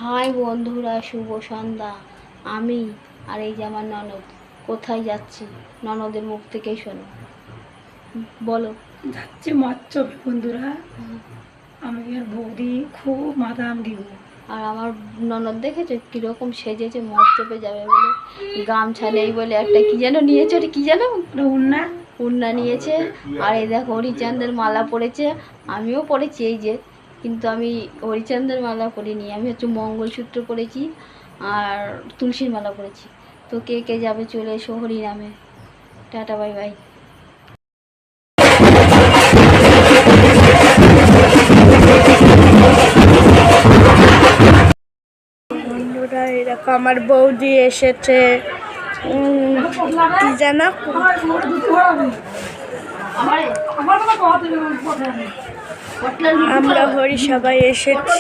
High বন্ধুরা, শুভ সন্ধ্যা। আমি আর এই যে আমার ননদ কোথায় যাচ্ছি, ননদের মুখ থেকেই শোনো। বলো। যাচ্ছি মৎস্যবে বন্ধুরা। আমি আর বৌদি খুব মাদাম দিব। আর আমার ননদ দেখেছো কিরকম সেজেছে, মদ চেপে যাবে বলে। গামছা নেই বলে একটা কি যেন নিয়েছে, ওটা কি যেন উন্না উন্না নিয়েছে। আর এই দেখো হরিচাঁদের মালা পরেছে, আমিও পরেছি এই যে, কিন্তু আমি হরিচাঁদের মালা পরিনি, আমি হচ্ছে মঙ্গলসূত্র পরেছি আর তুলসীর মালা পরেছি। তো কে কে যাবে চলে এসো হরিনামে। Tata, bye bye. বন্ধুরা এরকম আমার বৌদি এসেছে, কি জানা আমরা হরি সবাই এসেছি।